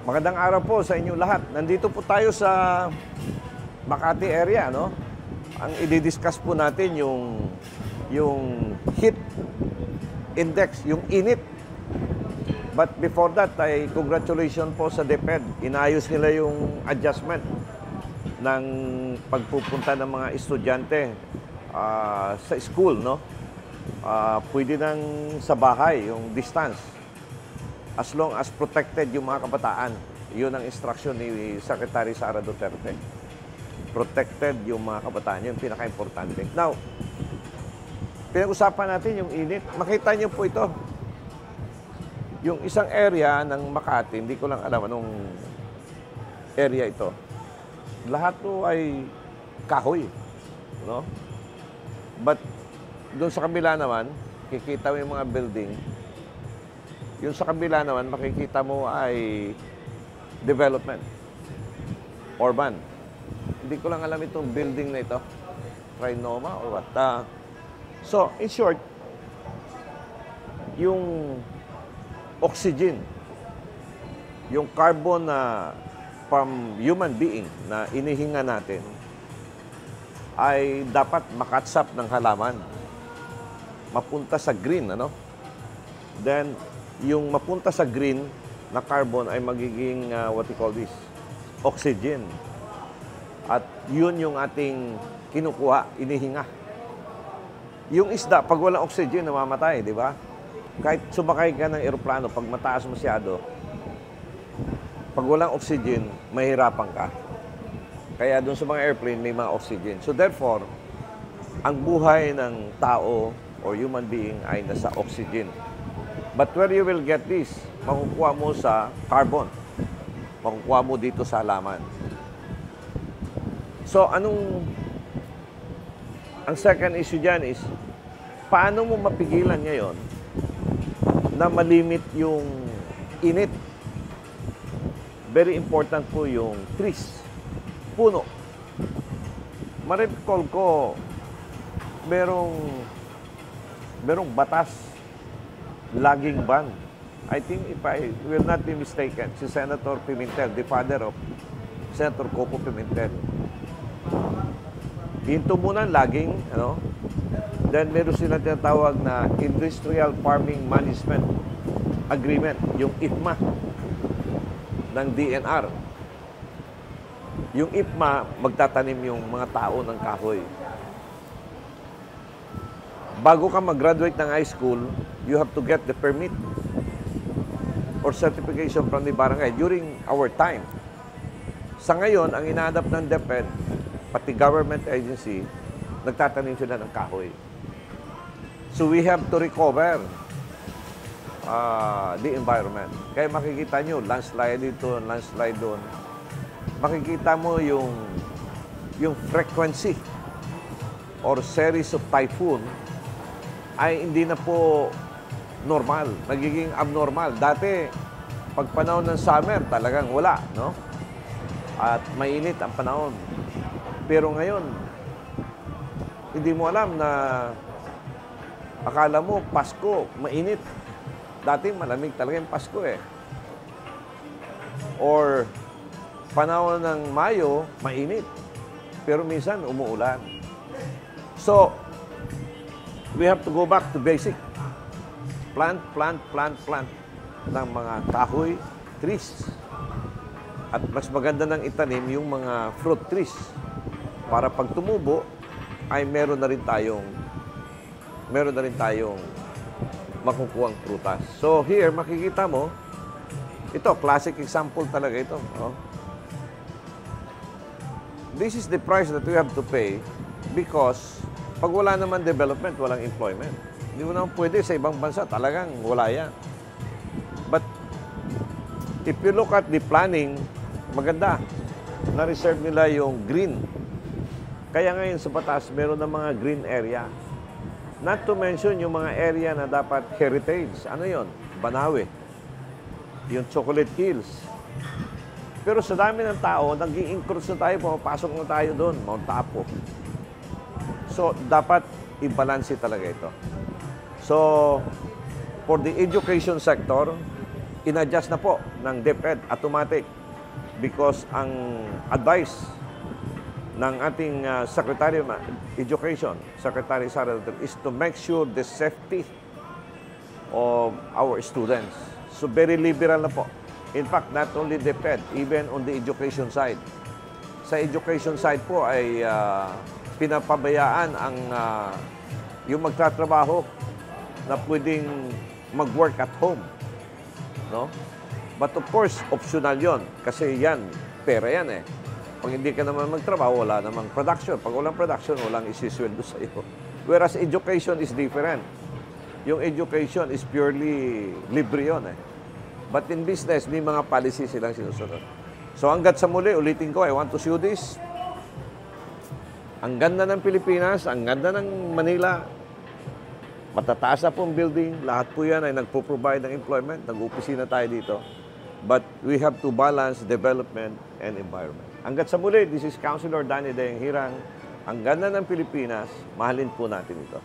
Magandang araw po sa inyo lahat. Nandito po tayo sa Makati area, no? Ang i-discuss po natin yung heat index, yung init. But before that, ay congratulations po sa DepEd. Inayos nila yung adjustment ng pagpupunta ng mga estudyante sa school, no? Pwede nang sa bahay, yung distance. As long as protected yung mga kabataan. Yun ang instruction ni Secretary Sara Duterte. Protected yung mga kabataan. Yun yung pinaka-importante. Now, pinag-usapan natin yung init. Makita niyo po ito. Yung isang area ng Makati, hindi ko lang alam anong area ito. Lahat po ay kahoy. No? But doon sa kabila naman, kikita mo yung mga building. Yung sa kabila naman, makikita mo ay development. Urban. Hindi ko lang alam itong building na ito. Trinoma or what. So, in short, yung oxygen, yung carbon na from human being na inihinga natin, ay dapat makatsap ng halaman. Mapunta sa green, ano? Then, yung mapunta sa green na carbon ay magiging, what you call this, oxygen. At yun yung ating kinukuha, inihinga. Yung isda, pag walang oxygen, namamatay, di ba? Kahit sumakay ka ng eroplano, pag mataas masyado, pag walang oxygen, mahirapan ka. Kaya doon sa mga airplane, may mga oxygen. So therefore, ang buhay ng tao or human being ay nasa oxygen. But where you will get this, makukuha mo sa carbon. Makukuha mo dito sa halaman. So, ang second issue dyan is, paano mo mapigilan ngayon na malimit yung init? Very important po yung trees, puno. Ma-recall ko, merong batas, logging ban. I think if I will not be mistaken, si Senator Pimentel, the father of Senator Coco Pimentel. Hinto muna logging, ano? Then meron sila tinatawag na Industrial Farming Management Agreement, yung IFMA ng DNR. Yung IFMA, magtatanim yung mga tao ng kahoy. Bago ka mag-graduate ng high school, you have to get the permit or certification from the barangay during our time. Sa ngayon, ang inaadap ng DepEd, pati government agency, nagtatanim sila ng kahoy. So we have to recover the environment. Kaya makikita nyo, landslide dito, landslide doon. Makikita mo yung frequency or series of typhoon ay hindi na po normal, nagiging abnormal. Dati, pag panahon ng summer, talagang wala, no? At mainit ang panahon. Pero ngayon, hindi mo alam na akala mo, Pasko, mainit. Dati, malamig talaga yung Pasko eh. Or, panahon ng Mayo, mainit. Pero minsan, umuulan. So, we have to go back to basic. Plant ng mga kahoy, trees. At mas maganda nang itanim yung mga fruit trees. Para pag tumubo, ay meron na rin tayong makukuhang prutas. So here, makikita mo, ito, classic example talaga ito. Oh. This is the price that we have to pay because pag wala naman development, walang employment. Hindi mo naman pwede sa ibang bansa, talagang wala yan. But if you look at the planning, maganda. Na-reserve nila yung green. Kaya ngayon sa batas, meron ng mga green area. Not to mention yung mga area na dapat heritage. Ano yon? Banawe. Yung Chocolate Hills. Pero sa dami ng tao, nag-i-encroach na tayo, pumapasok na tayo doon, Mount Apo. So, dapat i-balance talaga ito. So, for the education sector, in-adjust na po ng DepEd, automatic. Because ang advice ng ating Secretary of Education, Secretary Sara Duterte, is to make sure the safety of our students. So very liberal na po. In fact, not only DepEd, even on the education side. Sa education side po ay pinapabayaan ang yung magtatrabaho na pwedeng mag-work at home. No? But of course, optional yon. Kasi yan, pera yan eh. Pag hindi ka naman magtrabaho, wala namang production. Pag walang production, walang isisweldo sa iyo. Whereas education is different. Yung education is purely libre yun eh. But in business, may mga policy silang sinusunod. So hanggat sa muli, ulitin ko, I want to show this. Ang ganda ng Pilipinas, ang ganda ng Manila. Matataas na pong building. Lahat po yan ay nagpo-provide ng employment. Nag-opisina tayo dito. But we have to balance development and environment. Hanggat sa muli, this is Councilor Danny Dayang Hirang. Ang ganda ng Pilipinas, mahalin po natin ito.